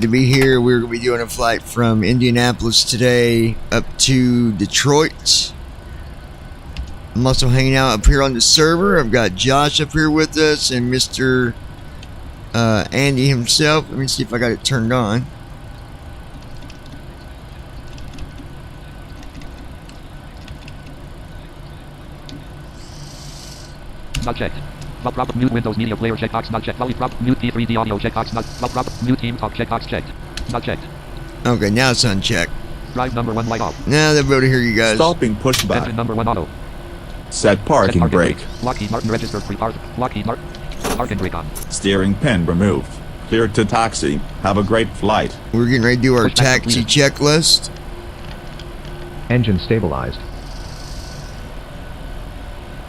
To be here. We're going to be doing a flight from Indianapolis today up to Detroit. I'm also hanging out up here on the server. I've got Josh up here with us and Mr. Andy himself. Let me see if I got it turned on. Not checked. Prop mute Windows Media Player checkbox not checked. Prop mute P3D audio checkbox not prop mute Team Talk checkbox checked. Not checked. Okay, now it's unchecked. Drive number 1 light off. Now they'll be able to hear you guys. Stopping pushback. Engine number 1 auto. Set parking brake. Lockheed Martin registered pre-park. Lockheed Martin. Parking brake on. Steering pin removed. Clear to taxi. Have a great flight. We're getting ready to do our Pushback taxi completed. checklist. Engine stabilized.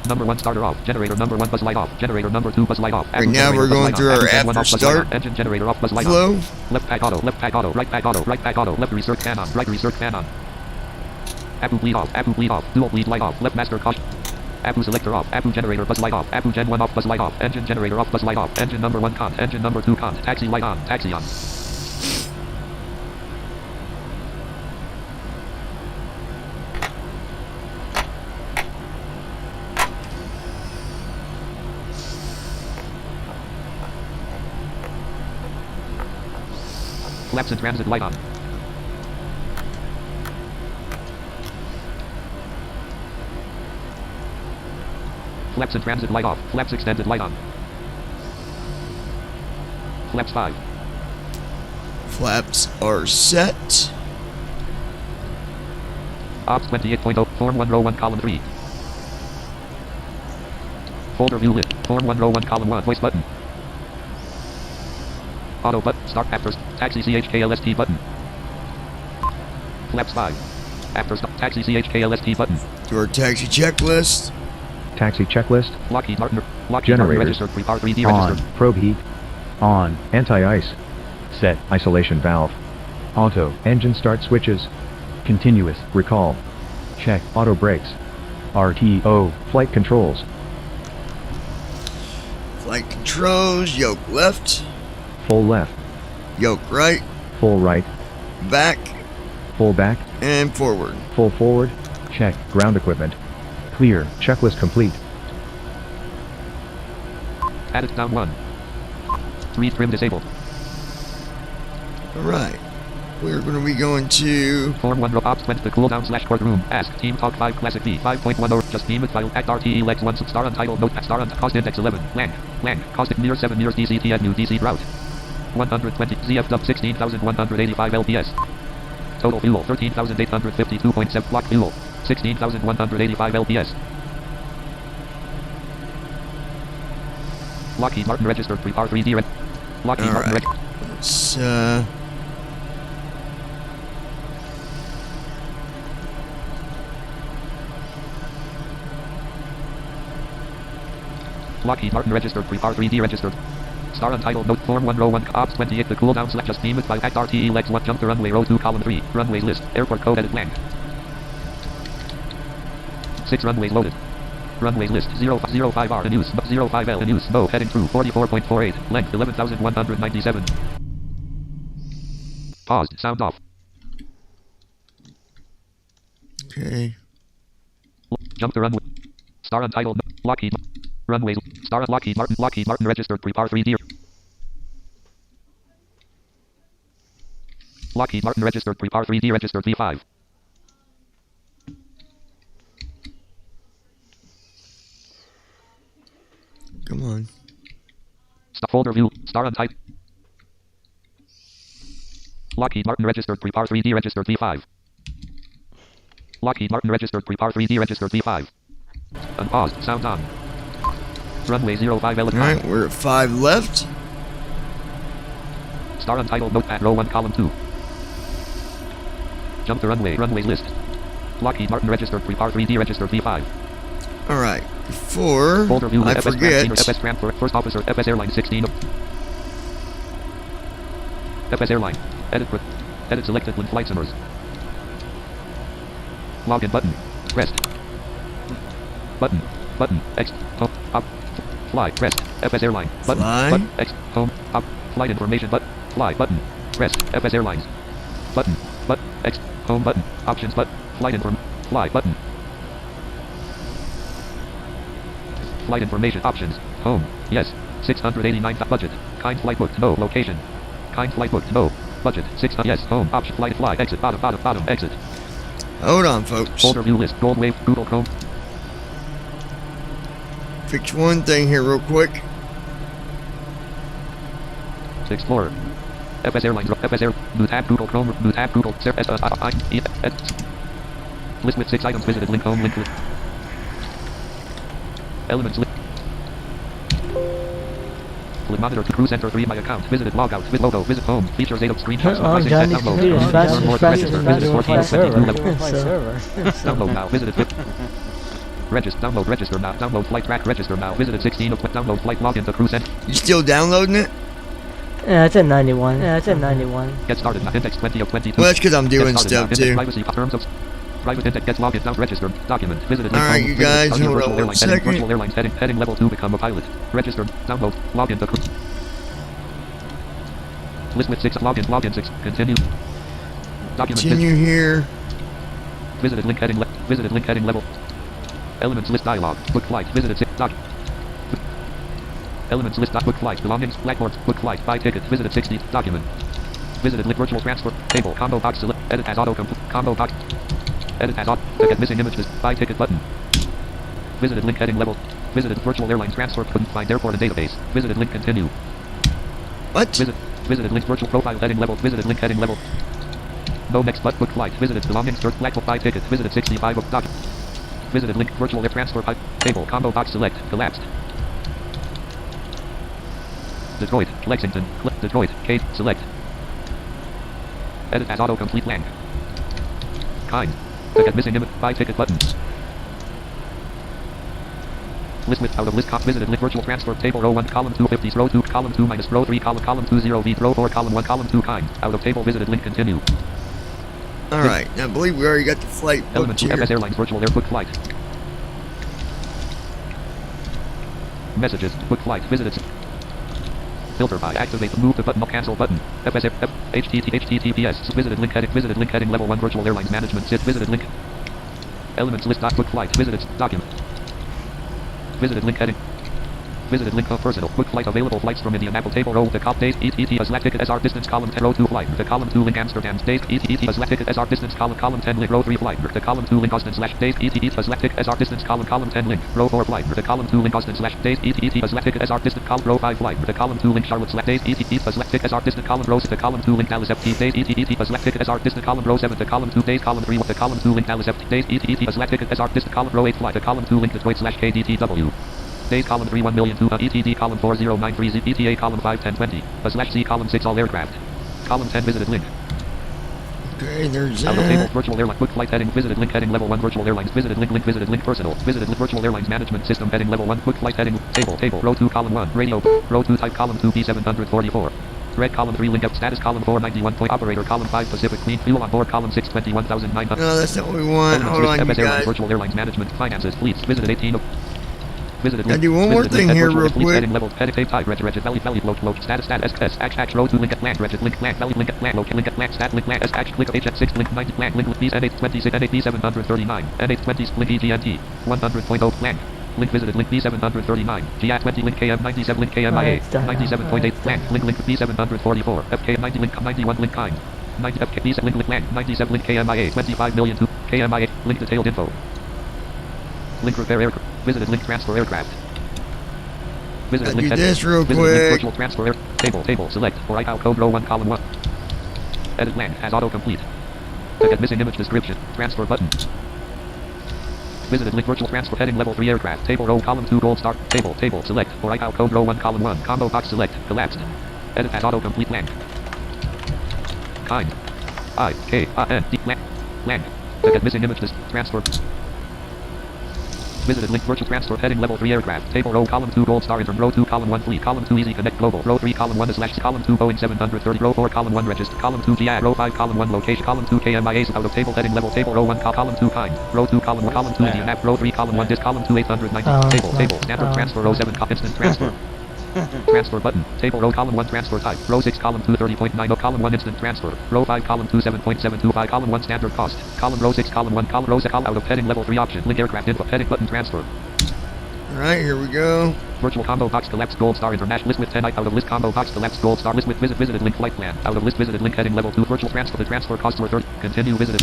Number 1 starter off. Generator number 1 bus light off. Generator number 2 bus light off. Right now we're going through our after start engine generator off bus light flow. off. Left pack auto. Left pack auto. Right pack auto. Right pack auto. Left research fan on. Right research fan on. Apu bleed off. Apu bleed off. Dual bleed light off. Left master caution. Apu selector off. Apu generator bus light off. Apu gen 1 off bus light off. Engine generator off bus light off. Engine number 1 con. Engine number 2 con. Taxi light on. Taxi on. Flaps in transit light on. Flaps in transit light off. Flaps extended light on. Flaps 5. Flaps are set. Ops 28.0. Form 1 row 1 column 3. Folder view lit. Form 1 row 1 column 1. Voice button. Auto button. Start after taxi CHKLST button. Flaps 5. After stop taxi CHKLST button. Do our taxi checklist. Taxi checklist. Lockheed Martin. Lockheed Martin Generators. registered. Pre-par 3D On. registered. Probe heat. On. Anti-ice. Set. Isolation valve. Auto. Engine start switches. Continuous. Recall. Check. Auto brakes. RTO. Flight controls. Flight controls. Yoke left. Full left. Yoke right. Full right. Back. Full back. And forward. Full forward. Check. Ground equipment. Clear. Checklist complete. Added down 1. 3 trim disabled. Alright. We're going to be going to... Form 1 row ops went to cooldown / courtroom. Ask Team Talk 5 Classic V 5.1 or just name it file act RTE legs 1 star untitled note star on cost index 11 lang cost near 7 years DCT at new DC route 120 ZFW 16,185 LPS total fuel 13,852.7 block fuel 16,185 LPS Lockheed Martin registered pre-par 3D Lockheed Martin Alright. registered Let's, Lockheed Martin registered pre-par 3D registered. Star untitled note form 1 row 1 ops 28 the cooldown / just name it by act RTE legs 1 jump to runway row 2 column 3 runways list airport code edit blank 6 runways loaded runways list 005R in use 05L in use Mo heading through 44.48 length 11,197 paused sound off okay. jump to runway star untitled Lockheed runways star Lockheed Martin registered pre-par 3D Lockheed Martin registered pre-par 3D registered V5 Come on. stop folder view star untyped Lockheed Martin registered pre-par 3D registered V5 Lockheed Martin registered pre-par 3D registered V5 unpaused sound on runway 05 L Alright, we're at 5 left. star untitled notepad row 1 column 2 jump to runways list Lockheed Martin registered pre-par 3D registered V5 Alright, before folder view I FS forget, FS Frankfurt first officer FS Airline 16 FS Airline edit selected when flight simmers login button pressed button X home up fly pressed FS Airline button Fly. button X home up flight information button fly button Rest. FS Airlines. Button. X. Home button. Options button. Flight inform. Fly button. Flight information options. Home. Yes. 689 budget. Kind flight booked. No. Location. Kind flight booked. No. Budget. 600. Yes. Home. Option. Flight. Fly. Exit. Bottom. Exit. Hold on, folks. Folder view list. Gold Wave. Google Chrome. Fix one thing here real quick. Explorer. FS Airlines. FS Air. New tab. Google Chrome. New tab. Google. List with 6 items visited. Link home. Link. Elements. Monitor to crew center 3 my account. Visited log out with logo. Visit home. Features 8 of screenshots. Oh, John needs to do this fast. Visit 14 server. Download now. Visited register. Download register now. Download flight track register now. Visited 16 of download flight login to crew center. You still downloading it? Yeah, it's at 91. Get started now. Index 20 of 22. Well, that's because I'm doing stuff too. Privacy terms of private index gets login now. Register document. Visited. Alright, you guys, hold on 1 second. Virtual airlines heading level 2. Become a pilot. Register. Download. Login to crew. List with 6. Login 6. Continue. Document. Continue here. Visited link heading level. Elements list dialog. Book flight. Visited 6. Elements list. Book flight. Belongings. Blackboard. Book flight. Buy ticket. Visited 60. Document. Visited link virtual transfer. Table. Combo box. Select. Edit as auto complete. Combo box. Edit as auto. Ticket missing images. Buy ticket button. Visited link heading level. Visited virtual airline transfer. Couldn't find airport and database. Visited link continue. What? Visited link virtual profile heading level. Visited link heading level. No next but book flight. Visited belongings. Search black book. Buy ticket. Visited 65 of document. Visited link virtual air transfer pipe. Table. Combo box select. Collapsed. Detroit. Lexington. Detroit. Kate. Select. Edit as autocomplete lang. Kind. Ticket missing image. Buy ticket button. List with out of list. Visited link virtual transfer. Table row 1 column 250. Row 2 column 2 minus row 3 column 2 0 V. Row 4 column 1 column 2 kind. Out of table visited link continue. Alright, now I believe we already got the flight booked Element 2 here. FS Airlines virtual air book flight. Messages. Book flight. Visited. Filter by activate the move the button. Cancel button. HTTPS. Visited link heading level 1 virtual airlines management. Visited link. Elements list. Book flight. Visited document. Visited link heading. Visited link of personal. Book flight available flights from Indianapolis. Table row the cop days ETT as ticket SR distance column 10 row 2 flight. The column 2 link Amsterdam days ETT as ticket SR distance column 10 link row 3 flight. The column 2 link Austin slash days ETT as ticket SR distance column 10 link row 4 flight. The column 2 link Austin slash days ETT as ticket SR distance column row 5 flight. The column 2 link Charlotte slash days ETT as ticket SR distance column row 6. The column 2 link Dallas FT days ETT as ticket SR distance column row 7. The column 2 days column 3 the column 2 link Dallas FT days ETT as ticket SR distance column row 8 flight. The column 2 link Detroit slash KDTW. Days column 3 1,002 ETD column 4093 Z ETA column 51020 / Z column 6 all aircraft. Column 10 visited link. Okay, there's Out of table that. virtual airline book flight heading visited link heading level 1 virtual airlines visited link personal visited link virtual airlines management system heading level 1 book flight heading table row 2 column 1 radio row 2 type column 2 B744 red column 3 link up status column 491 point operator column 5 Pacific clean fuel on board column 6 21,900 No, that's not what we want. Hold on, you FS Airlines guys. virtual airlines management finances fleets visited 18 of visited Gotta link. do one more Visited thing link here virtual real fleet quick. heading level edit tape type regit valley load status x row 2 link at land regit link land valley link at land link at land stat link land s click HX6 link 90 land link with these N826 N8B739 N820 link EGNT 100.0 plan link visited link B739 GA20 link KM97 link KMIA 97.8 plan link B744 FK90 link 91 link kind 90 FK link land 97 link KMIA 25 million 2 KMIA link detailed info link repair aircraft visited link transfer aircraft visited I'll link do heading. this real Visited link quick. virtual transfer air table select for ICAO code row 1 column 1 edit land as autocomplete ticket missing image description transfer button visited link virtual transfer heading level 3 aircraft table row column 2 gold star table select for ICAO code row 1 column 1 combo box select collapsed edit as autocomplete land kind IKIND land ticket missing image transfer visited link virtual transfer heading level 3 aircraft table row column 2 gold star interim row 2 column 1 fleet column 2 easy connect global row 3 column 1 / column 2 Boeing 730 row 4 column 1 register column 2 GI row 5 column 1 location column 2 KMIA out of table heading level table row 1 column 2 kind row 2 column 1 column 2 Indianapolis row 3 column 1 disc column 2 890 table standard transfer row 7 instant transfer Transfer button. Table row column 1 transfer type. Row 6 column 2 30.90 column 1 instant transfer. Row 5 column 2 7.725 column 1 standard cost. Column row 6 column 1 column row 6 column out of heading level 3 option. Link aircraft info heading button transfer. Alright, here we go. Virtual combo box collapse gold star international list with 10 out of list combo box collapse gold star list with visited link flight plan. Out of list visited link heading level 2 virtual transfer. The transfer costs were 30. Continue visited.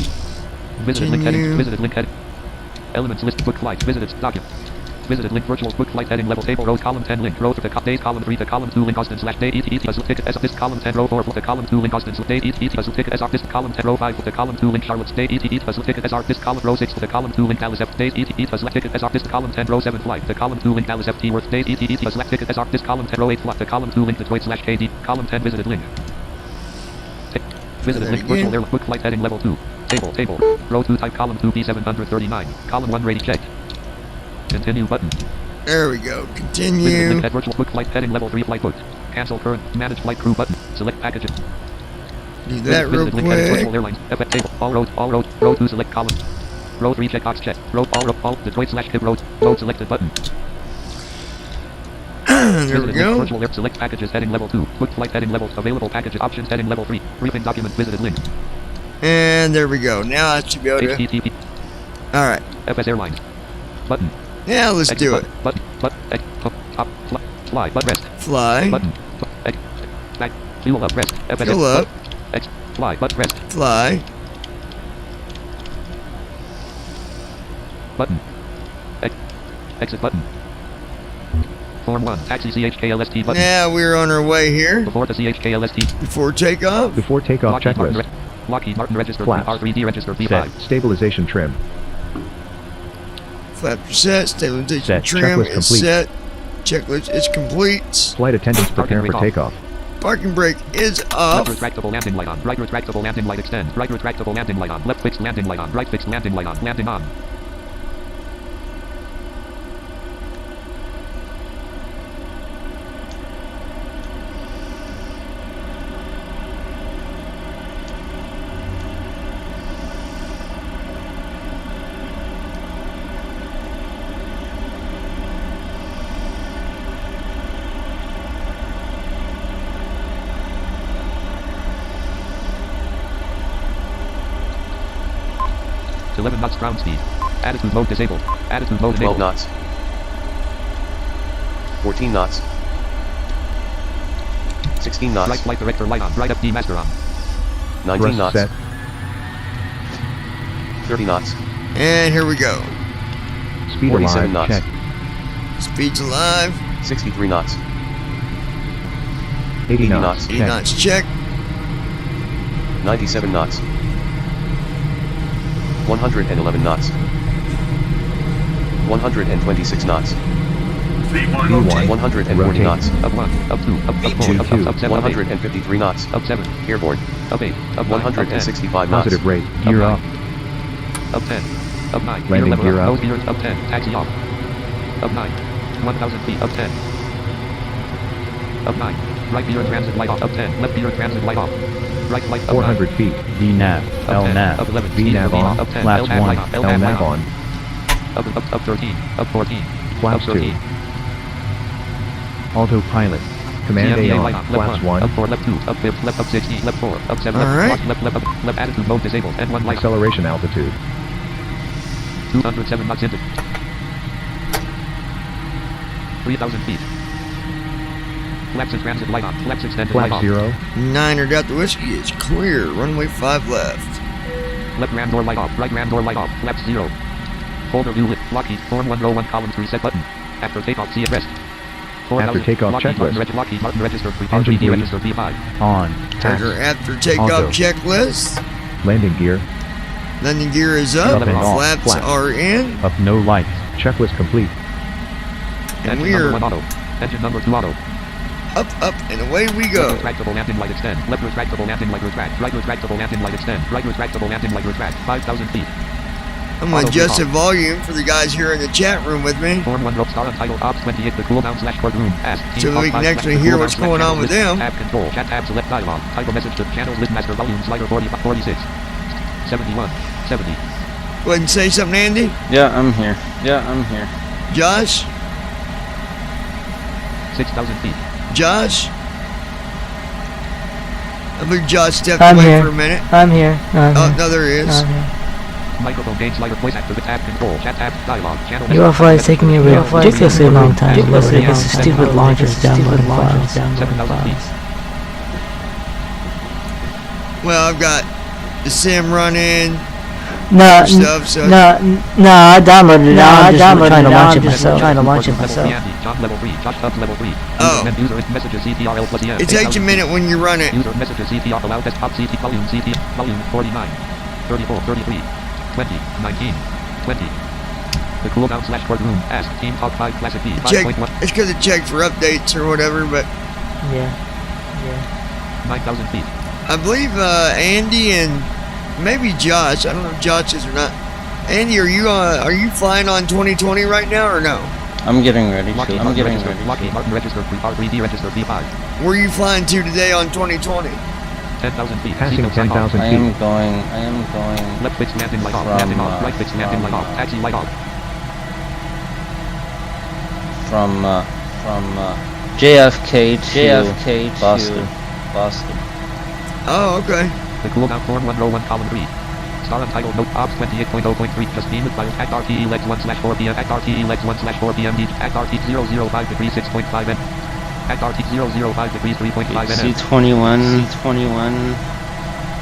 Visited link heading. Visited link heading. Elements list book flight. Visited document. Visited link virtual book flight heading level table rows column 10 link row to the days column 3 to column 2 link Austin slash day ET as ticket as this column 10 row 4 to column 2 link Austin day ET as ticket as this column 10 row 5 to column 2 link Charlotte's day ET as ticket as this column row 6 to the column 2 link Dallas F days ET as ticket as this column 10 row 7 flight the column 2 link Dallas FT worth days ET as ticket as this column 10 row 8 flight the column 2 link Detroit slash KD column 10 visited link. Visited link virtual air book flight heading level 2 table row 2 type column 2 P739 column 1 ready checked. Continue button. There we go. Visited Continue. link at virtual book flight heading level 3 flight booked. Cancel current manage flight crew button. Select packages. Do that real Visited link heading virtual quick. airlines. FF table. All road. Row 2 select column. Row 3 checkbox check. Row all Detroit slash hip road. Load selected button. There we Visited link go. virtual air select packages heading level 2. Booked flight heading level available packages options heading level 3. Briefing document visited link. And there we go. Now I should be able to. HTTP. Alright. FS Airlines. Button. Yeah, let's do it. Button. Top. Fly. But rest. Fly. Button. Back. Fuel up. Rest. FS. Fuel up. X. Fly. But rest. Fly. Button. Exit button. Form 1. Taxi CHKLST button. Now we're on our way here. Before the CHKLST. Before takeoff. Before takeoff checklist. Lockheed Martin registered. Flaps. R3D registered. Set. B5. Stabilization trim. Flaps are set. Stabilization Set. trim Checklist is complete. set. Checklist is complete. Flight attendants prepare for recall. takeoff. Parking brake is Left off. retractable landing light on. Right retractable landing light extend. Right retractable landing light on. Left fixed landing light on. Right fixed landing light on. Landing on. To 11 knots ground speed. Attitude mode disabled. Attitude mode 12 enabled. knots. 14 knots. 16 knots. Right flight director light on. Right FD master on. 19 Thrust knots. set. 30 knots. And here we go. Speed 47 alive. knots. Check. Speed's alive. 63 knots. 80 80 knots. knots. 80 Check. knots check. 97 knots. 111 knots. 126 knots. V1. 140 Rotate. knots. Up 1. Up 2. Up 4. V2. Up 7. Up 8. 153 knots. Up 7. Airborne. Up 8. Up 9. Up 10. 165 knots. Positive rate. Gear Up up. Up 10. Up 9. Landing level gear up. up. Nose gears up 10. Taxi off. Up 9. 1,000 feet. Up 10. Up 9. Right gear transit light off. Up 10. Left gear transit light off. Right flight up 400 feet. VNAV. Up 10. LNAV. Up 11. VNAV on. Up 10. Flaps LNAV 1. light on. LNAV light LNAV on. on. 9. Up 13. Up 14. Flaps up 13. 2. Autopilot. Command A CMDA on. light on. Flaps Left 1. Up 4. Left 2. Up 5. Left up 16. Left 4. Up 7. All Left. right. Left attitude mode disabled. N1 light on. Acceleration altitude. 207 knots into 3,000 feet. Flaps and transit light on. Flaps extended light Flap off. 0. Niner Delta Whiskey is clear. Runway 5 left. Left ram door light off. Right ram door light off. Flaps 0. Folder view lift. Lockheed. Form 1 row 1 column 3 set button. After takeoff see at rest. 4,000. After takeoff Lockheed checklist. Martin, Lockheed Martin registered 3. Engine R3D bleed. registered B5. On. Trigger Pass. after takeoff Auto. checklist. Landing gear. Landing gear is up. Up and off. Flaps Flaps. are in. Up no lights. Checklist complete. And Engine we number are 1 auto. Engine number 2 auto. up, and away we go. Left retractable landing light extend. Left retractable landing light retract. Right retractable landing light extend. Right retractable landing light retract. 5,000 feet. I'm going to Auto adjust the recall. volume for the guys here in the chat room with me. Form 1 rope star untitled Ops 28 the cooldown slash courtroom. Ask. So Team we Ops can 5 actually slash hear cooldown what's slash going on channel with list. them. Tab control. Chat tab select dialogue. Title message to channels list master volume slider 46. 71. 70. Go ahead and say something, Andy. Yeah, I'm here. Yeah, I'm here. Josh. 6,000 feet. Josh? I believe Josh stepped I'm away here. for a minute. I'm here. I'm Oh, here. no, there he is. I'm here. Microphone gain slider voice activate tab control chat tab dialogue channel. UFO is taking me a ridiculously long time. Ridiculously long. Stupid launches downloading files. 7,000 feet. Well, I've got the sim running. No, Stuff, so- no, I downloaded it. I'm just trying to launch it myself. Trying to launch it myself. Josh level 3. Josh Tubbs level 3. Oh. User messages CTRL plus EM. It takes a minute when you run it. User messages CTR allow desktop CT volume 49. 34, 33. 20, 19, 20. The cooldown slash courtroom. Ask Team Talk 5 Classic B. Check. 5.1. It's because it checked for updates or whatever, but Yeah. 9,000 feet. I believe Andy and maybe Josh. I don't know if Josh is or not. Andy, are you flying on 2020 right now or no? I'm getting ready Lockheed to. Martin registered. Lockheed Martin registered. R3D registered B5. Where are you flying to today on 2020? 10,000 feet. Passing Sequence light off. 10,000 I feet. am going. Left fix landing light off. From, Landing off. Right fix landing light from, off. Taxi light off. From JFK to Boston. Oh, okay. The cooldown form 1 row 1 column 3. Star untitled note ops 28.0.3 just beam with file act RTE legs 1/4 p.m. act RTE legs 1/4 p.m. act RT 005 degrees 6.5 n. Act RT 005 degrees 3.5 n. C21.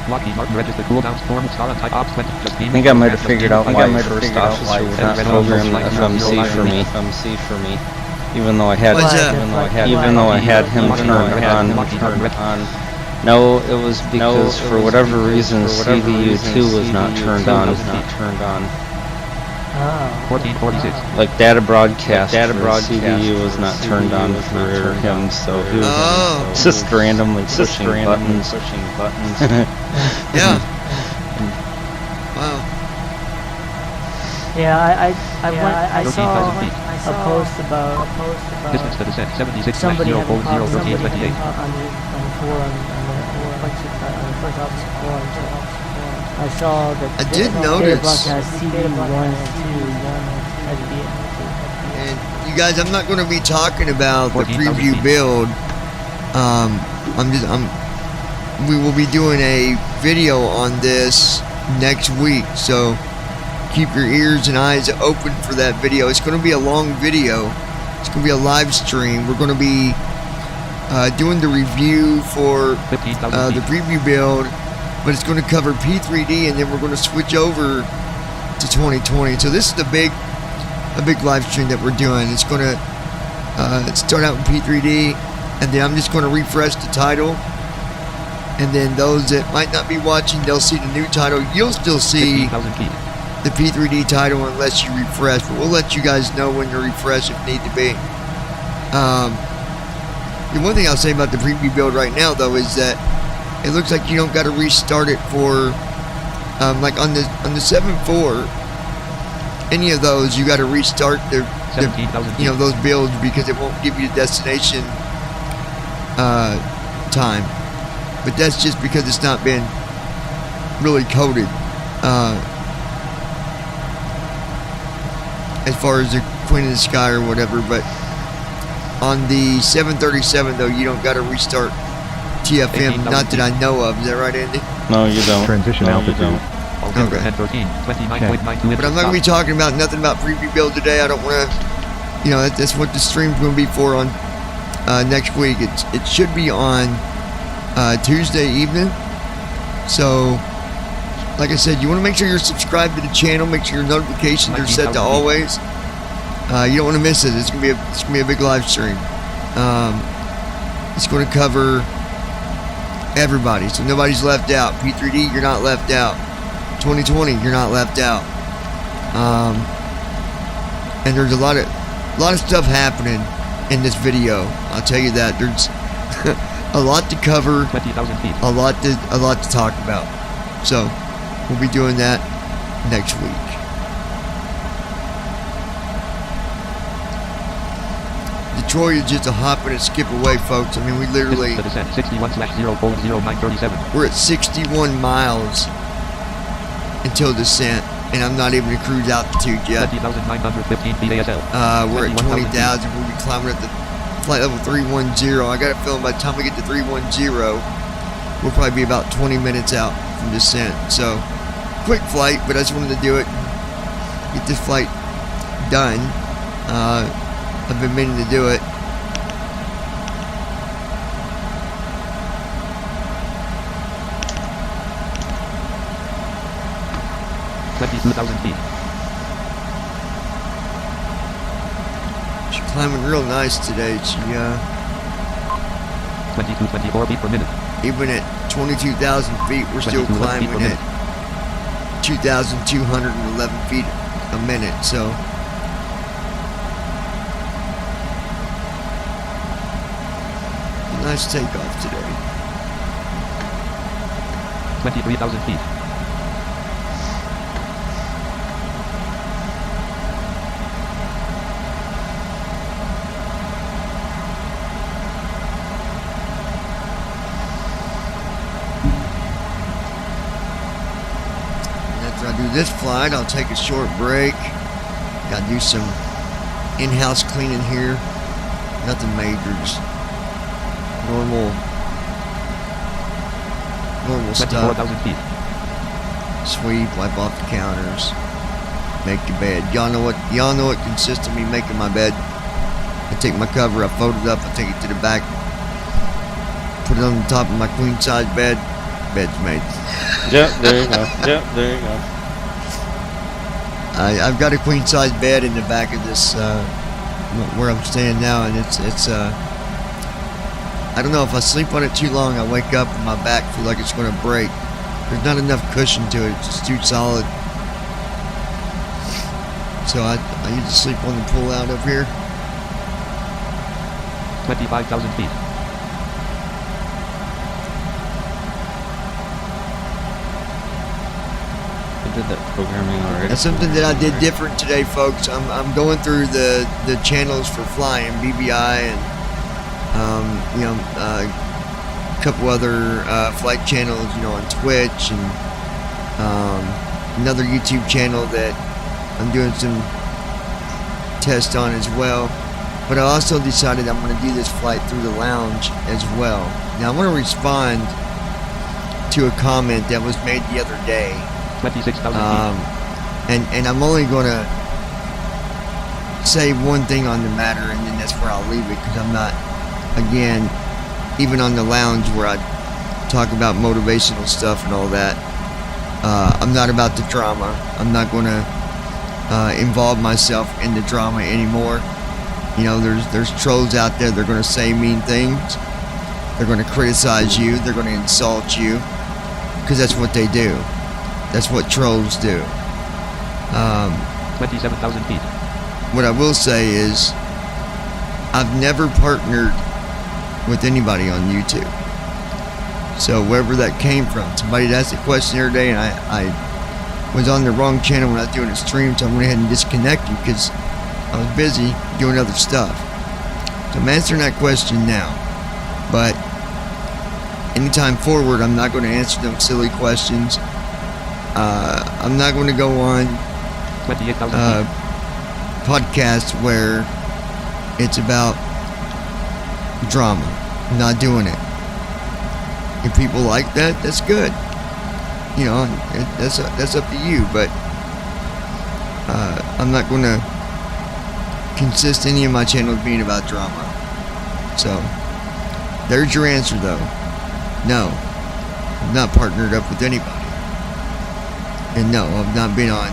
Lockheed Martin registered cooldown form star untitled ops 20 just beam. I think I might have figured out why first officer would not program the FMC for me. Even though I had What's that? him turned on. No, it was because for whatever reason CVU2 was not turned on. Oh. 1446. Like data broadcast for CVU was not turned on for him, so he was Oh. just randomly pushing buttons. Yeah. Wow. Yeah, I 13,000 saw feet. a post about Distance to descent 76 somebody having 0 problems 1328. on the forum, on the first officer forum. So I saw that I did Data notice. Block has CV1 and 2 had to be And you guys, I'm not going to be talking about the 14,000 preview feet. build. We will be doing a video on this next week, so keep your ears and eyes open for that video. It's going to be a long video. It's going to be a live stream. We're going to be doing the review for 15,000 the feet. preview build, but it's going to cover P3D, and then we're going to switch over to 2020. So this is a big live stream that we're doing. It's going to start out in P3D, and then I'm just going to refresh the title, and then those that might not be watching, they'll see the new title. You'll still see 15,000 feet. the P3D title unless you refresh, but we'll let you guys know when to refresh if need to be. The one thing I'll say about the preview build right now, though, is that it looks like you don't got to restart it for, like on the 7.4, any of those, you got to restart the 17,000 feet. those builds because it won't give you the destination time. But that's just because it's not been really coded. As far as the Queen of the Sky or whatever, but on the 737 though, you don't got to restart TFM, not that I know of. Is that right, Andy? No, you don't. Transition No, you altitude. don't. Altimeter Okay. 1013. 29.92 But I'm not going to be talking about nothing about preview build today. I don't want to, that's what the stream's going to be for on next week. It should be on Tuesday evening. So, like I said, you want to make sure you're subscribed to the channel. Make sure your notifications are set to always. You don't want to miss it. It's gonna be a big live stream. It's going to cover everybody, so nobody's left out. P3D, you're not left out. 2020, you're not left out. And there's a lot of stuff happening in this video. I'll tell you that. There's a lot to cover, 20,000 feet. a lot to talk about. So we'll be doing that next week. Detroit is just a hop and a skip away, folks. I mean, we literally, Distance to descent 61/0:0937. we're at 61 miles until descent, and I'm not even at cruise altitude yet. 20,915 feet ASL. We're at 21,000 20,000. We'll be climbing up to flight level 310. I got a feeling by the time we get to 310, we'll probably be about 20 minutes out from descent. So, quick flight, but I just wanted to do it. Get this flight done. I've been meaning to do it. $22,000 feet. She's climbing real nice today. She 24 feet per minute. even at 22,000 feet, we're still 22 feet climbing per minute. at 2,211 feet a minute. So nice takeoff today. 23,000 feet. After I do this flight, I'll take a short break. Gotta do some in-house cleaning here. Nothing major, just normal stuff. 24,000 feet. Sweep, wipe off the counters, make the bed. Y'all know what consists of me making my bed. I take my cover, I fold it up, I take it to the back, put it on the top of my queen size bed. Bed's made. Yep, there you go. Yep, there you go. I've got a queen size bed in the back of this where I'm staying now, and it's I don't know, if I sleep on it too long, I wake up and my back feels like it's going to break. There's not enough cushion to it. It's just too solid. So I need to sleep on the pull out up here. 25,000 feet. I did that programming already. That's something that I did different today, folks. I'm going through the channels for flying, BBI, and a couple other flight channels, on Twitch, and another YouTube channel that I'm doing some tests on as well. But I also decided I'm going to do this flight through the lounge as well. Now I want to respond to a comment that was made the other day. 26,000 feet. And I'm only going to say one thing on the matter, and then that's where I'll leave it, because I'm not, again, even on the lounge where I talk about motivational stuff and all that, I'm not about the drama. I'm not going to involve myself in the drama anymore. There's trolls out there. They're going to say mean things. They're going to criticize you. They're going to insult you, because that's what they do. That's what trolls do. 27,000 feet. What I will say is, I've never partnered with anybody on YouTube. So wherever that came from, somebody asked a question the other day, and I was on the wrong channel when I was doing a stream, so I went ahead and disconnected because I was busy doing other stuff. So I'm answering that question now. But anytime forward, I'm not going to answer them silly questions. I'm not going to go on 28,000 feet. podcasts where it's about drama. I'm not doing it. If people like that, that's good. That's up to you. But I'm not going to consist any of my channels being about drama. So there's your answer, though. No, I'm not partnered up with anybody. And no, I've not been on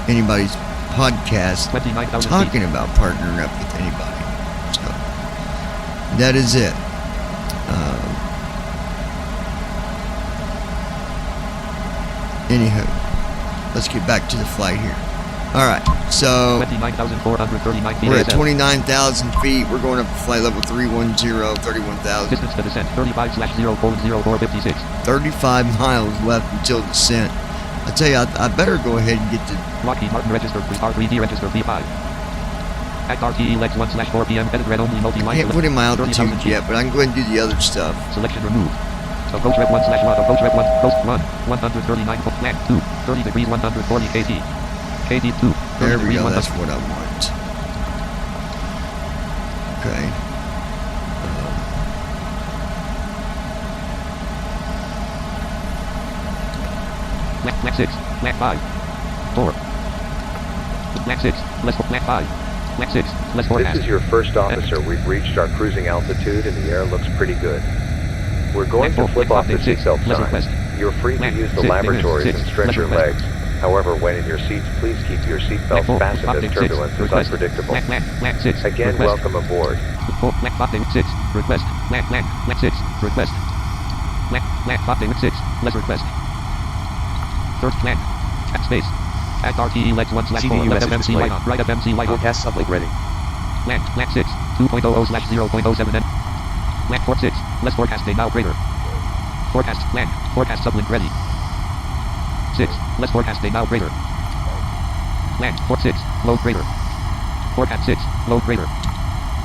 anybody's podcast 29,000 feet. talking about partnering up with anybody. So that is it. Anywho, let's get back to the flight here. All right, so 29,439 feet. we're at ASL. 29,000 feet. We're going up to flight level 310, 31,000. Distance to descent 35/0.0456. 35 miles left until descent. I tell you, I better go ahead and get to. Lockheed Martin registered for Star 3D registered V5. Act RTE legs 1/4 p.m. Edit red only I multi-line. can't put in my altitude 30,000 feet. yet, but I can go ahead and do the other stuff. Selection removed. Approach rep 1/1. Approach rep 1. Coast 1. 139. Land 2. 30 degrees 140 kT. KT 2. 30 There we degrees go. 100. That's what I want. Okay. Black 6. Black 5. 4. Black 6. Less 4. Black 5. Black 6. Less forecast. This is your first officer. We've reached our cruising altitude and the air looks pretty good. We're going to flip off the seatbelt sign. You're free to use the lavatories and stretch your legs. However, when in your seats, please keep your seatbelts fastened as turbulence is unpredictable. Black 6. Again, welcome aboard. Black 5 6. Request. Black 6. Request. Black 5 6. Less request. Third flag. At space. At RTE legs 1/4. CDU Left message FMC display. light on. Right FMC light on. Forecast uplink ready. Black 6. 2.00/0.07 N. Black 4 6. Less forecast day now greater. Forecast. Forecast uplink ready. 6. Less forecast day now greater. Black 4 6. Low greater. Forecast 6. Low greater.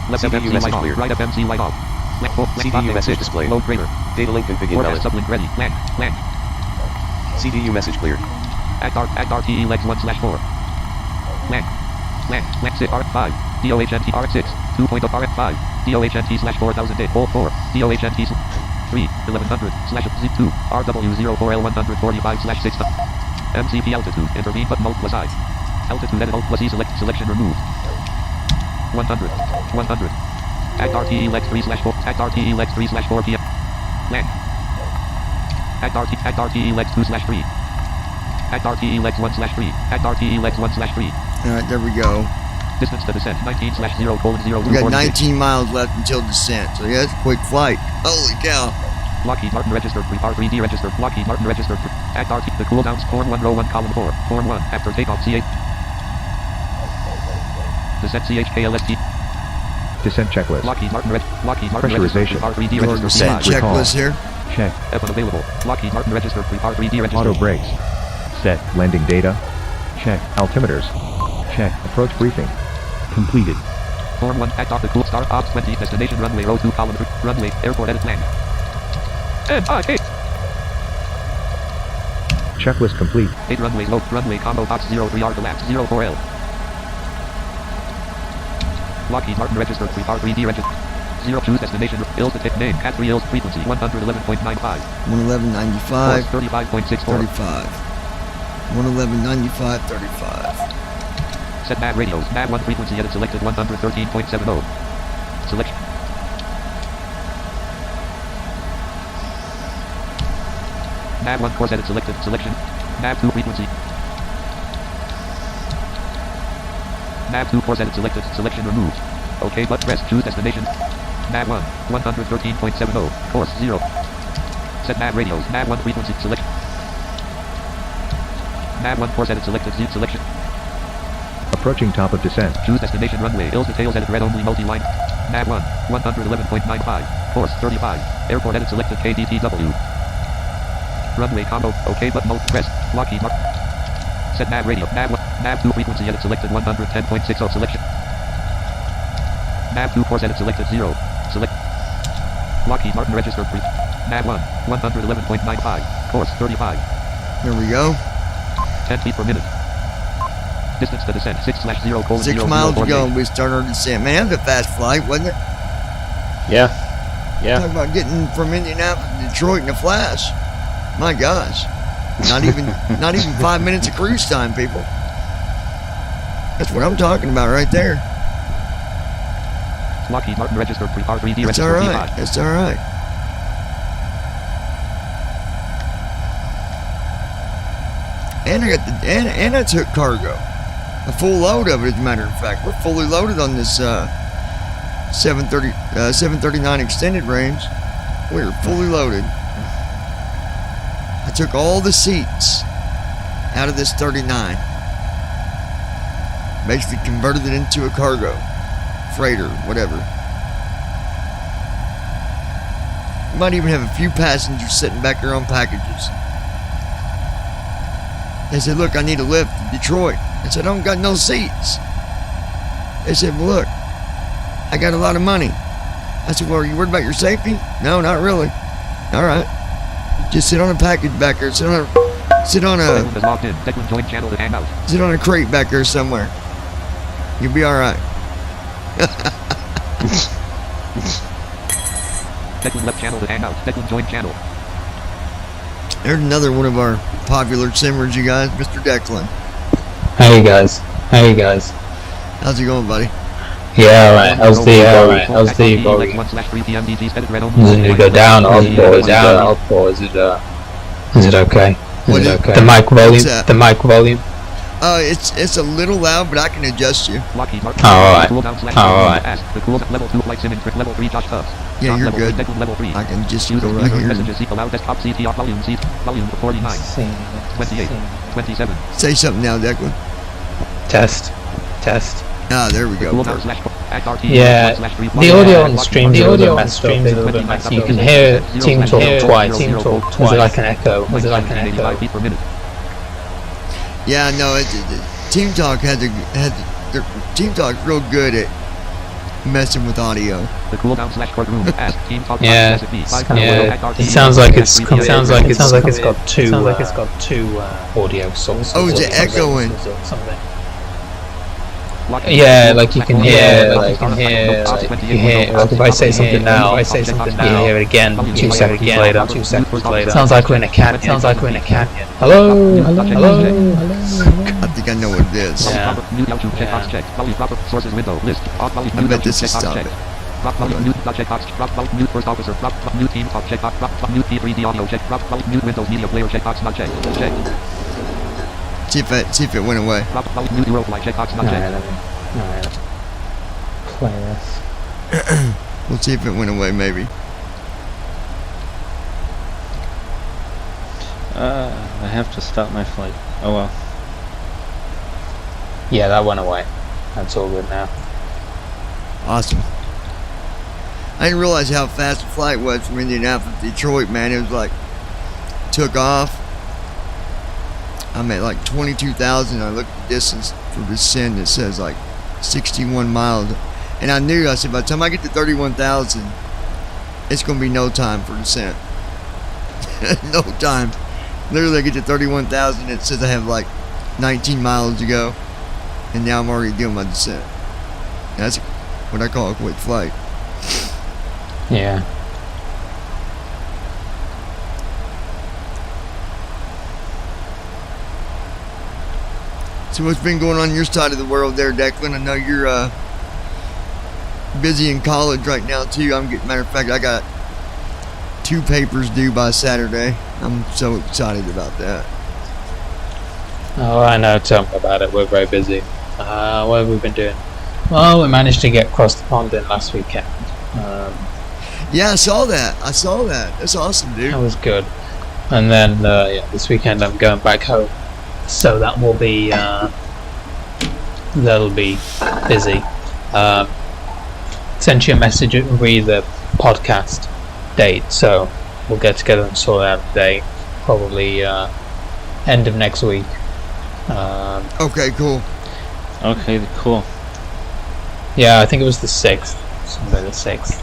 Left CDU FMC message light on. cleared. Right FMC light on. Black 4. Black CDU 5 message 6. displayed. Low greater. Data link config invalid. Forecast uplink ready. Black. CDU message cleared. At RTE legs 1/4. Black 6 RF5. DOHNT RF6. 2.0 RF5. DOHNT/4000 4. DOHNT 3 1100/Z2 RW04L145/6. MCP altitude. Intervene button alt plus I. Altitude edit alt plus E selection removed. 100. At RTE legs 3/4. At RTE legs 3/4 PM. Land. At RTE legs 2/3. At RTE legs 1/3. At RTE legs 1/3. Alright, there we go. Distance to descent 19/0:0. We got 19 miles left until descent, so yeah, it's a quick flight. Holy cow. Lockheed Martin registered. R3D registered. Lockheed Martin registered. At RT. The cooldowns. Form 1 row 1 column 4. Form 1 after takeoff CH. Descent CHKLST. Descent checklist. Lockheed Martin Pressurization. registered. R3D Your registered. descent P5. checklist here. Check. F unavailable. Lockheed Martin registered. R3D registered. Auto brakes. Set. Landing data. Check. Altimeters. Check. Approach briefing. Completed. Form 1 at the cool star ops 20 destination runway row 2 column 3 runway airport edit land. MIA Checklist complete. 8 runways low runway combo box 03 R collapse 04L. Lockheed Martin registered. R3D registered. 0 choose destination Ills to take name Cat 3 Ills frequency 111.95 111.95. 35.64 35. 111.95. 35. Set MAD radios. MAD 1 frequency edit selected 113.70. Selection. MAD 1 course edit selected. Selection. MAD 2 frequency. MAD 2 course edit selected. Selection removed. OK but press choose destination. MAD 1 113.70. Course 0. Set MAD radios. MAD 1 frequency select. MAD 1 course edit selected. Z selection. Approaching top of descent. Choose destination runway. Ills details edit red only multi-line. MAD 1 111.95. Course 35. Airport edit selected KDTW. Runway combo. OK button alt press. Lockheed Martin. Set MAD radio. MAD 1. MAD 2 frequency edit selected 110.60 selection. MAD 2 course edit selected 0. Select. Lockheed Martin registered brief. MAD 1 111.95. Course 35. There we go. 10 feet per minute. Distance to descent 6/0:0. 6 miles to go and we start our descent. Man, that was a fast flight, wasn't it? Yeah. Talk about getting from Indianapolis to Detroit in a flash. My gosh. Not even 5 minutes of cruise time, people. That's what I'm talking about right there. Lockheed Martin registered R3D That's registered alright. P5. That's alright. And I took cargo. A full load of it, as a matter of fact. We're fully loaded on this 739 extended range. We're fully loaded. I took all the seats out of this 39. Basically converted it into a cargo. Freighter, whatever. Might even have a few passengers sitting back there on packages. They said, look, I need a lift to Detroit. I said, I don't got no seats. They said, well, look, I got a lot of money. I said, well, are you worried about your safety? No, not really. All right. Just sit on a package back there. Sit on a Declan is logged in. Declan joined channel to hang out. sit on a crate back there somewhere. You'll be all right. Declan left channel to hang out. Declan joined channel. There's another one of our popular simmers, you guys, Mr. Declan. Hey guys. Hey guys. How's it going, buddy? Yeah, alright. How's the volume? Doesn't it go down or up, or is it okay? What Is is- it okay? The mic volume. What's that? The mic volume. It's a little loud, but I can adjust you. Alright. The cooldown level 2 flight sim in level 3 Josh Tubbs. Yeah, Top you're level good. three, Declan level 3. I can just User go right here. messages seek allow desktop CTR volume seat volume 49 28 27. Say something now, Declan. Test. Ah, there we go. Cooldown Perfect. / act RT Yeah, /3 the audio on the streams are a little messed up. You can hear Team Talk twice. Was it like an echo? feet per minute. Yeah, no, Team Talk Team Talk's real good at messing with audio. The cooldown / courtroom ask team talk Yeah, it sounds like it's got two audio sources. Oh, is it echoing? Yeah, like you can hear, like if I say something now, you hear it again 2 seconds later. Sounds like we're in a canyon. Hello. I think I know what it is. Yeah. Sources window list. I bet this is stop it. Mute checkbox. Mute first officer. Mute team talk checkbox. Mute P3D audio check. Mute Windows media player checkbox not check. Check. See if it went away. Mute Eurofly checkbox not check. Alright. Play this. We'll see if it went away, maybe. I have to stop my flight. Oh well. Yeah, that went away. That's all good now. Awesome. I didn't realize how fast the flight was from Indianapolis to Detroit, man. It was like, took off. I'm at like 22,000. I looked at the distance for descent. It says like 61 miles. And I knew, I said, by the time I get to 31,000, it's going to be no time for descent. No time. Literally, I get to 31,000. It says I have like 19 miles to go. And now I'm already doing my descent. That's what I call a quick flight. Yeah. So what's been going on your side of the world there, Declan? I know you're busy in college right now too. Matter of fact, I got 2 papers due by Saturday. I'm so excited about that. Oh, I know. Tell me about it. We're very busy. What have we been doing? Well, we managed to get across the pond in last weekend. Yeah, I saw that. That's awesome, dude. That was good. And then, yeah, this weekend I'm going back home. So that will be, that'll be busy. Sent you a message with the podcast date, so we'll get together and sort out the date. Probably, end of next week. Okay, cool. Okay, cool. Yeah, I think it was the 6th. Sunday the 6th.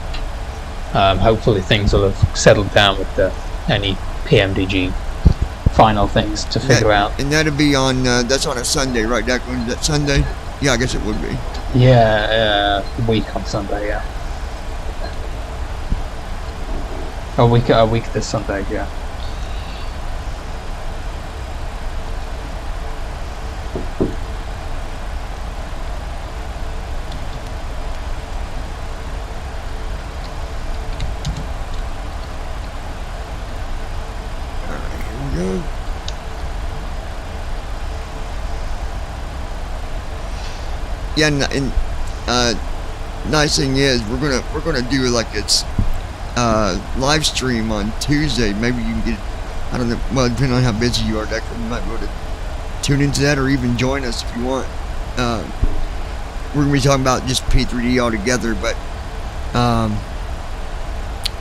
Hopefully things will have settled down with any PMDG final things to figure out. And that'll be on, that's on a Sunday, right, Declan? Is that Sunday? Yeah, I guess it would be. Yeah, a week on Sunday, yeah. A week this Sunday, yeah. Go. Yeah, and nice thing is we're gonna do like it's live stream on Tuesday. Maybe you can get, I don't know, well, depending on how busy you are, Declan, you might be able to tune into that or even join us if you want. We're gonna be talking about just P3D altogether, but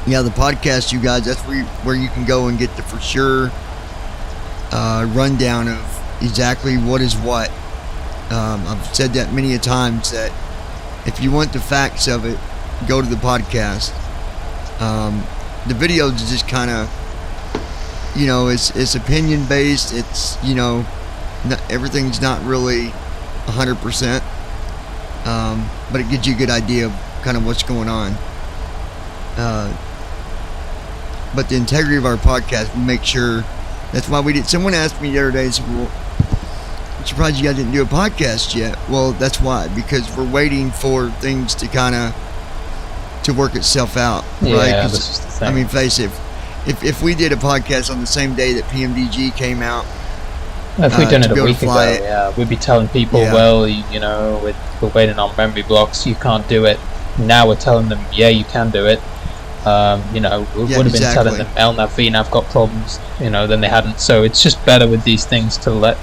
yeah, the podcast, you guys, that's where you can go and get the for sure rundown of exactly what is what. I've said that many a times that if you want the facts of it, go to the podcast. The videos is just kind of, you know, it's opinion based. It's, you know, everything's not really 100%, but it gives you a good idea of kind of what's going on. But the integrity of our podcast, we make sure That's why we did. Someone asked me the other day, said, well, I'm surprised you guys didn't do a podcast yet. Well, that's why, because we're waiting for things to kind of to work itself out, Yeah, right? this is the thing. I mean, face it, if we did a podcast on the same day that PMDG came out, If we'd done to it be a able to week ago, fly it. yeah, we'd be telling people, Yeah. well, you know, we're waiting on memory blocks, you can't do it. Now we're telling them, yeah, you can do it. You know, we Yeah, would have been exactly. telling them LNAV, VNAV got problems, you know, then they hadn't. So it's just better with these things to let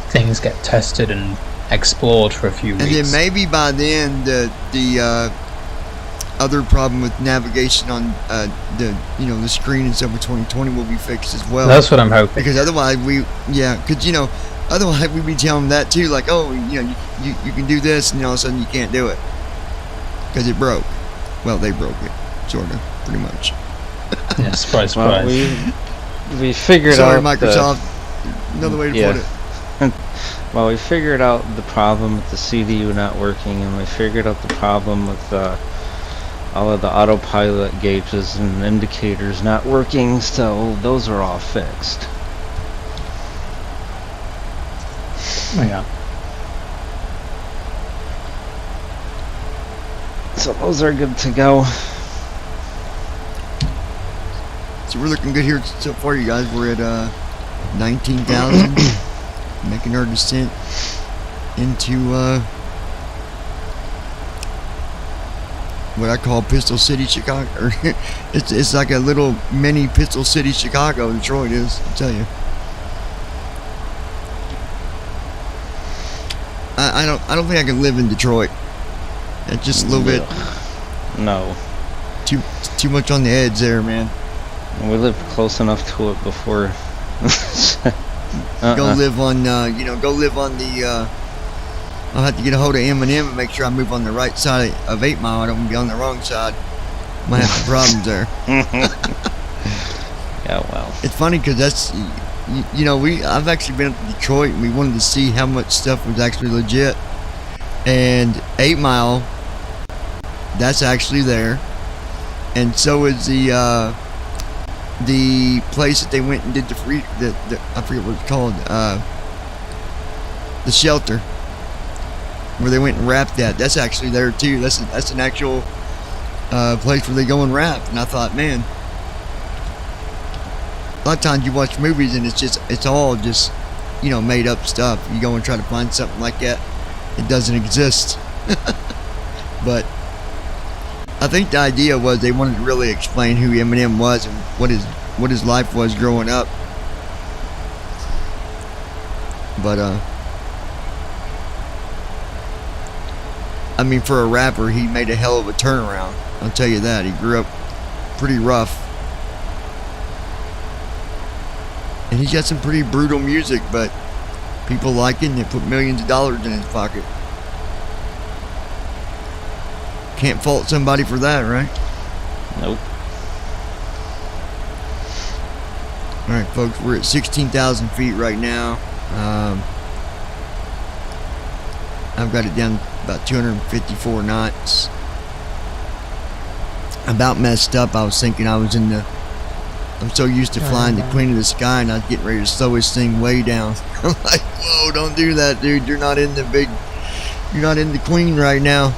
things get tested and explored for a few and weeks. then maybe by then the other problem with navigation on the screen and stuff with 2020 will be fixed as well. That's what I'm hoping. Because otherwise otherwise we'd be telling them that too, like, oh, you can do this, and all of a sudden you can't do it because it broke. Well, they broke it, sort of, pretty much. Yeah, surprise, Well, surprise. we figured Sorry, out Microsoft. Another way to Yeah. put it. Well, we figured out the problem with the CDU not working, and we figured out the problem with all of the autopilot gauges and indicators not working, so those are all fixed. Oh, yeah. So those are good to go. So we're looking good here so far, you guys. We're at 19,000, making our descent into what I call Pistol City, Chicago. Or it's like a little mini Pistol City, Chicago. Detroit is, I tell you. I don't think I can live in Detroit. It's just a little bit No. too much on the edge there, man. We lived close enough to it before. Go live on, go live on the. I'll have to get a hold of Eminem and make sure I move on the right side of 8 Mile. I don't want to be on the wrong side. Might have some problems there. Yeah, well. It's funny because that's, I've actually been up to Detroit and we wanted to see how much stuff was actually legit. And 8 Mile, that's actually there. And so is the place that they went and did I forget what it's called, the shelter, where they went and rapped that. That's actually there too. That's an actual place where they go and rap. And I thought, man, a lot of times you watch movies and it's all just, made up stuff. You go and try to find something like that, it doesn't exist. But I think the idea was they wanted to really explain who Eminem was and what his life was growing up. But I mean, for a rapper, he made a hell of a turnaround. I'll tell you that. He grew up pretty rough. And he's got some pretty brutal music, but people like it and they put millions of dollars in his pocket. Can't fault somebody for that, right? Nope. Alright, folks, we're at 16,000 feet right now. I've got it down about 254 knots. About messed up. I was thinking I'm so used to flying the Queen of the Sky, and I was getting ready to slow this thing way down. I'm like, whoa, don't do that, dude. You're not in the Queen right now.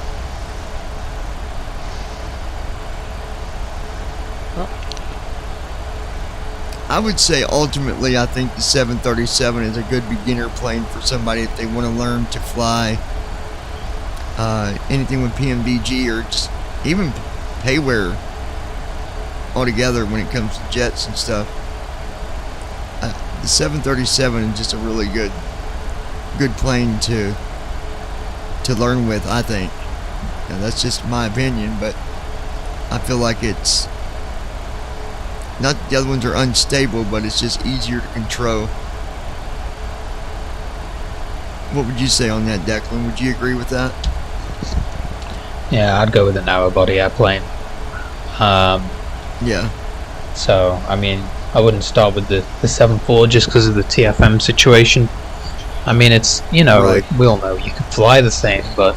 I would say ultimately I think the 737 is a good beginner plane for somebody if they want to learn to fly anything with PMDG or just even payware altogether when it comes to jets and stuff. The 737 is just a really good plane to learn with, I think. Now, that's just my opinion, but I feel like it's not the other ones are unstable, but it's just easier to control. What would you say on that, Declan? Would you agree with that? Yeah, I'd go with a narrow body airplane. Yeah. So, I mean, I wouldn't start with the 7.4 just because of the TFM situation. I mean, it's, Right. we all know you can fly the thing, but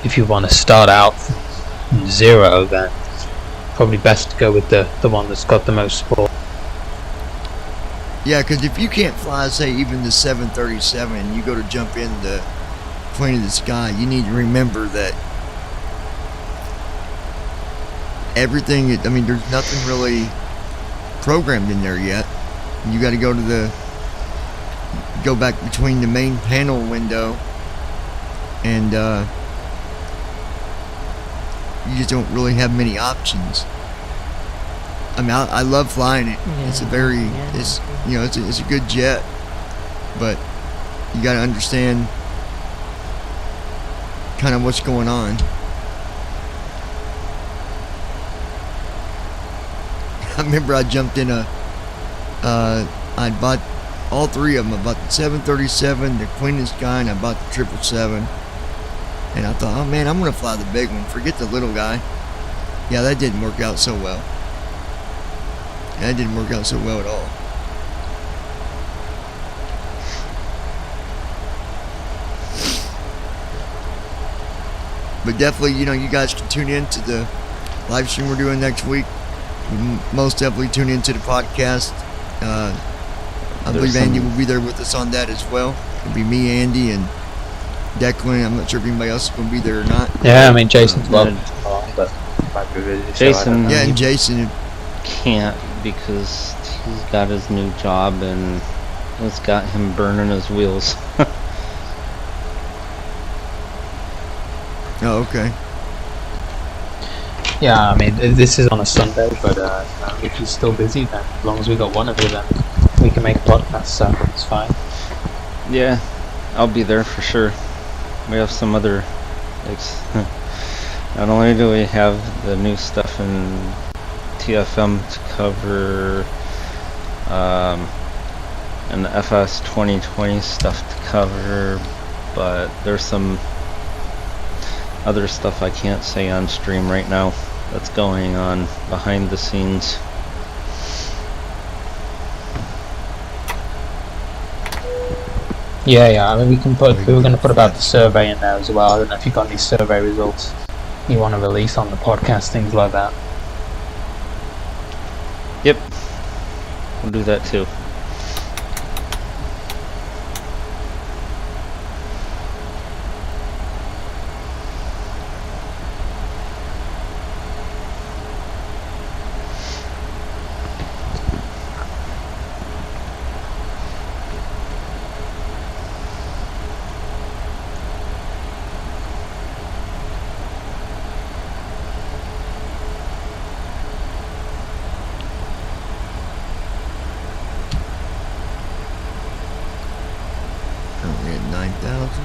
if you want to start out from zero, then probably best to go with the one that's got the most support. Yeah, because if you can't fly, say, even the 737, and you go to jump in the plane of the sky, you need to remember that everything, I mean, there's nothing really programmed in there yet. You got to go back between the main panel window and you just don't really have many options. I mean, I love flying it. It's a it's a good jet, but you got to understand kind of what's going on. I remember I jumped in I bought all three of them. I bought the 737, the Queen of the Sky, and I bought the 777. And I thought, oh man, I'm going to fly the big one. Forget the little guy. Yeah, that didn't work out so well. That didn't work out so well at all. But definitely, you guys can tune in to the live stream we're doing next week. Most definitely tune into the podcast. I believe Andy will be there with us on that as well. It'll be me, Andy, and Declan. I'm not sure if anybody else is going to be there or not. Yeah, I mean, Jason's welcome. But Jason, yeah, and Jason can't because he's got his new job and it's got him burning his wheels. Oh, okay. Yeah, I mean, this is on a Sunday, but if he's still busy, then as long as we got one of you, then we can make a podcast, so it's fine. Yeah, I'll be there for sure. We have some other, not only do we have the new stuff in TFM to cover, and the FS 2020 stuff to cover, but there's some other stuff I can't say on stream right now that's going on behind the scenes. Yeah, I mean, we were going to put about the survey in there as well. I don't know if you got any survey results you want to release on the podcast, things like that. Yep, we'll do that too. Currently at 9,000.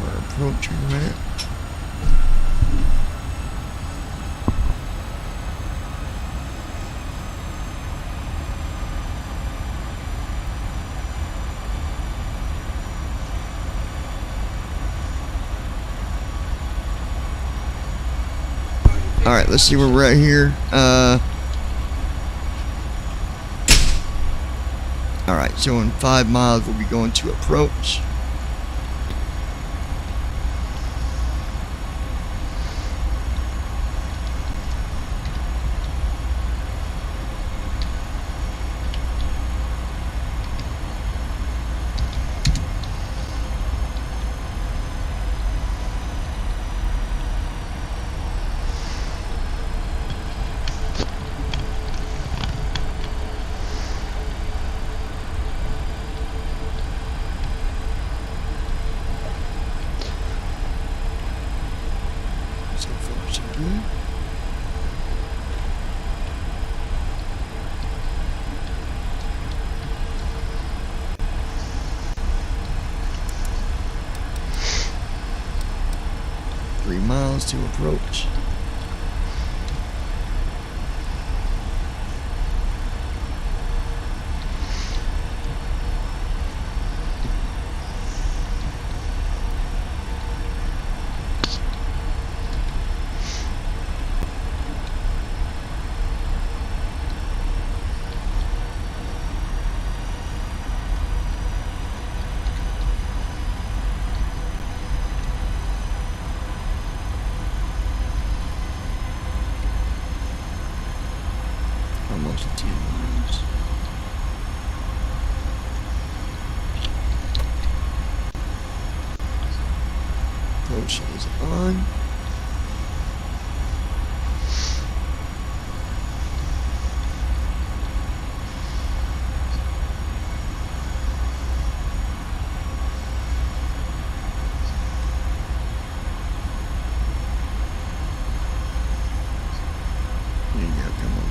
We're approaching a minute. Alright, let's see where we're at here. Alright, so in 5 miles we'll be going to approach. So far, so good. Three miles to approach. Almost 10 miles. Approach is on. There you go, come on.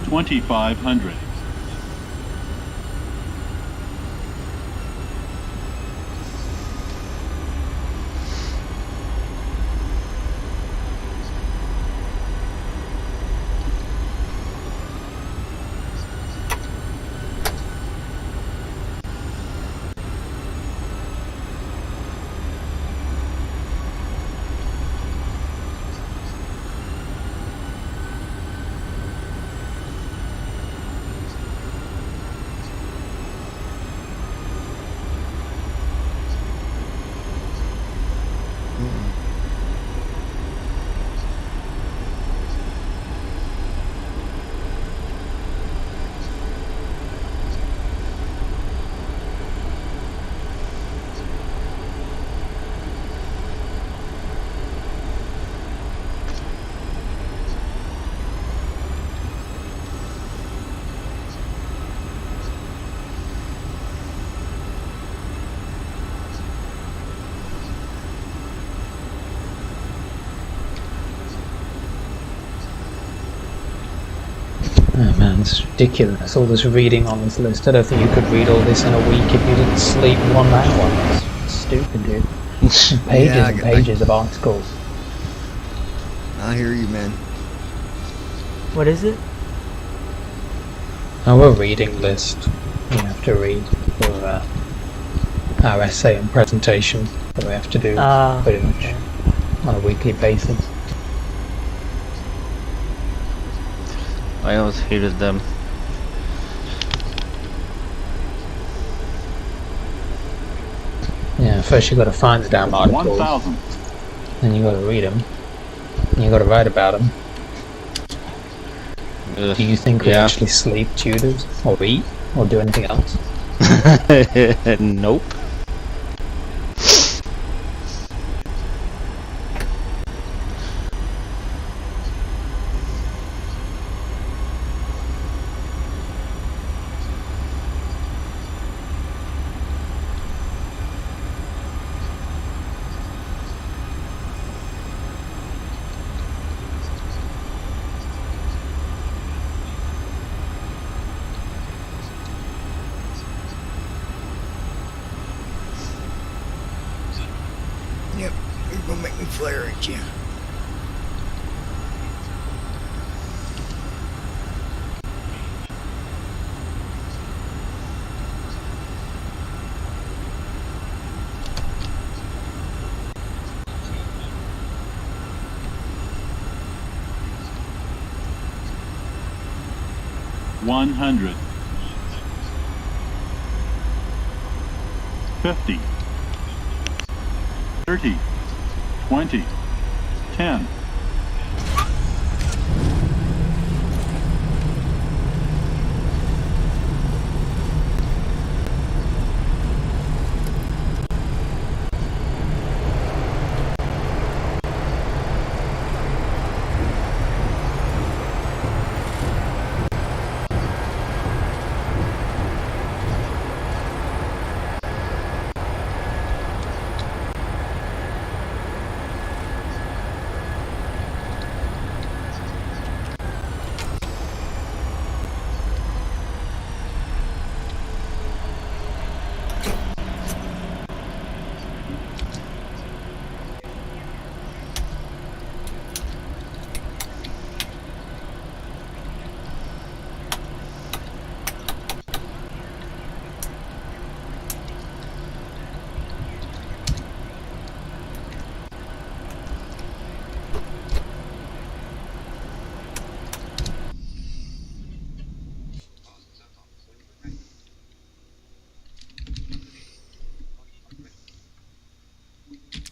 2,500. Oh man, it's ridiculous. All this reading on this list. I don't think you could read all this in a week if you didn't sleep 1 hour. It's stupid, dude. Pages and pages of articles. I hear you, man. What is it? Our reading list we have to read for our essay and presentation that we have to do pretty much on a weekly basis. I always hated them. Yeah, first you got to find the damn articles, 1,000. then you got to read them, and you got to write about them. Do you think we actually sleep, tutors, or eat, or do anything else? Nope. Yep, you're gonna make me flare at you. $100. 50. 30. 20. 10.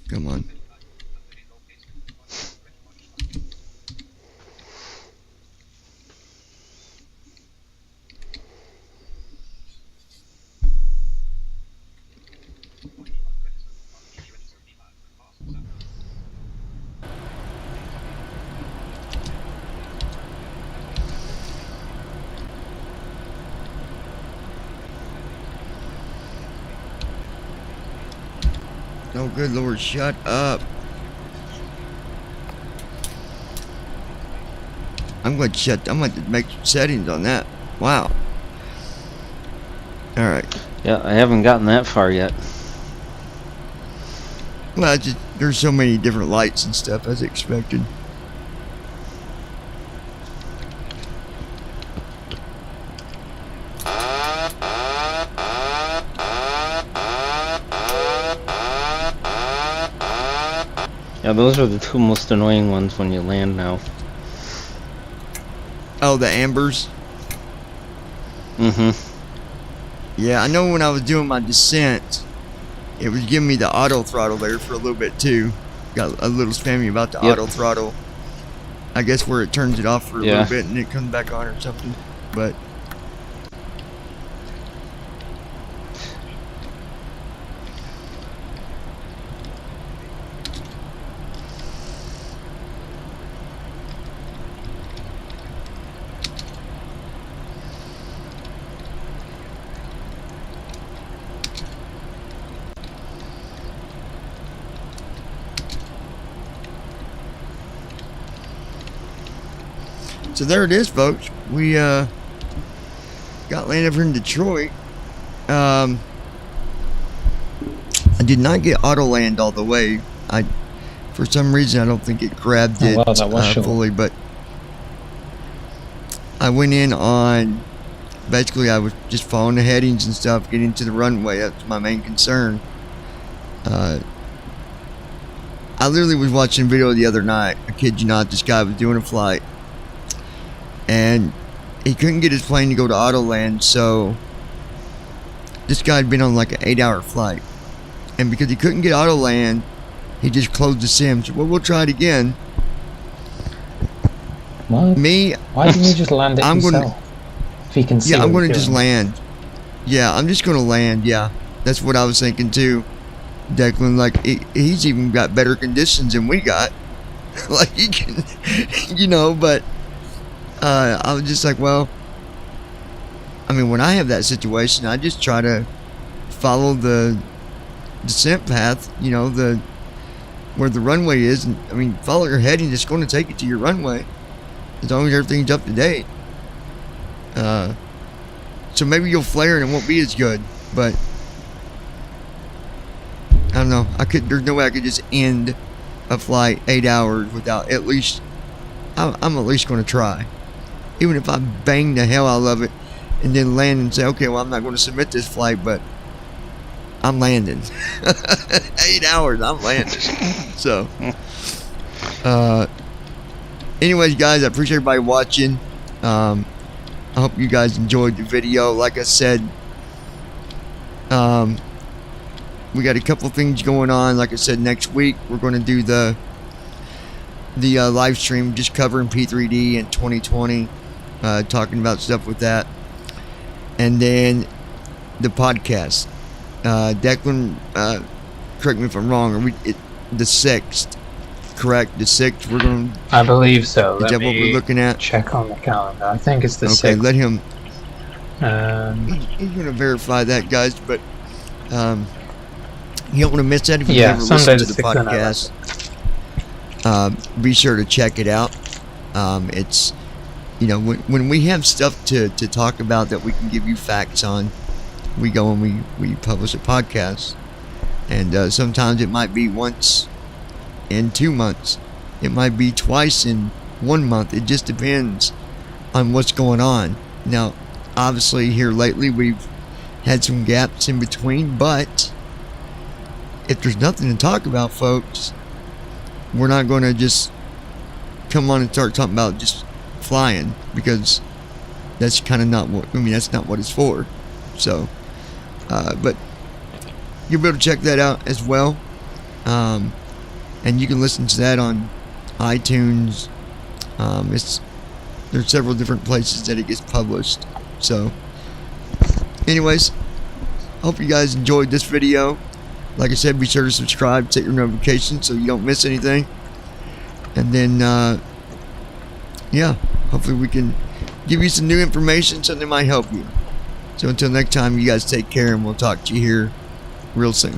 Come on. Oh, good Lord, shut up. I'm going to make settings on that. Wow. All right. Yeah, I haven't gotten that far yet. Well, there's so many different lights and stuff as expected. Yeah, those are the two most annoying ones when you land now. Oh, the ambers? Mm-hmm. Yeah, I know when I was doing my descent, it was giving me the auto throttle there for a little bit too. Got a little spammy about the auto throttle. I guess where it turns it off for a little bit and it comes back on or something. But so there it is, folks. We got land over in Detroit. I did not get auto land all the way. For some reason, I don't think it grabbed it fully, but I went in on, basically I was just following the headings and stuff, getting to the runway. That's my main concern. I literally was watching a video the other night. I kid you not, this guy was doing a flight and he couldn't get his plane to go to auto land, so this guy had been on like an 8-hour flight, and because he couldn't get auto land, he just closed the sim. So, well, we'll try it again. What? Me, why didn't you just land it yourself? If he can see. Yeah, I'm going to just land. Yeah, I'm just going to land. Yeah, that's what I was thinking too. Declan, like he's even got better conditions than we got. Like he can, you know, but I was just like, well, I mean, when I have that situation, I just try to follow the descent path, you know, where the runway is, and I mean, follow your heading. It's going to take you to your runway as long as everything's up to date. So maybe you'll flare and it won't be as good, but I don't know. There's no way I could just end a flight 8 hours without at least. I'm at least going to try. Even if I bang the hell out of it and then land and say, okay, well, I'm not going to submit this flight, but I'm landing. 8 hours, I'm landing. So, anyways, guys, I appreciate everybody watching. I hope you guys enjoyed the video. Like I said, we got a couple things going on. Like I said, next week we're going to do the live stream just covering P3D in 2020, talking about stuff with that, and then the podcast. Declan, correct me if I'm wrong. The 6th, correct? The 6th. We're going. I believe so. Is that what we're looking at? Check on the calendar. I think it's the 6th. Okay, let him. He's going to verify that, guys. But you don't want to miss that if you never listen to the podcast. Be sure to check it out. It's, you know, when we have stuff to talk about that we can give you facts on, we go and we publish a podcast. And sometimes it might be once in 2 months. It might be twice in 1 month. It just depends on what's going on. Now, obviously here lately we've had some gaps in between, but if there's nothing to talk about, folks, we're not going to just come on and start talking about just flying, because that's kind of not what, I mean, that's not what it's for. So, but you'll be able to check that out as well. And you can listen to that on iTunes. There's several different places that it gets published. So, anyways, hope you guys enjoyed this video. Like I said, be sure to subscribe, set your notifications so you don't miss anything. And then, yeah, hopefully we can give you some new information, something that might help you. So until next time, you guys take care, and we'll talk to you here real soon.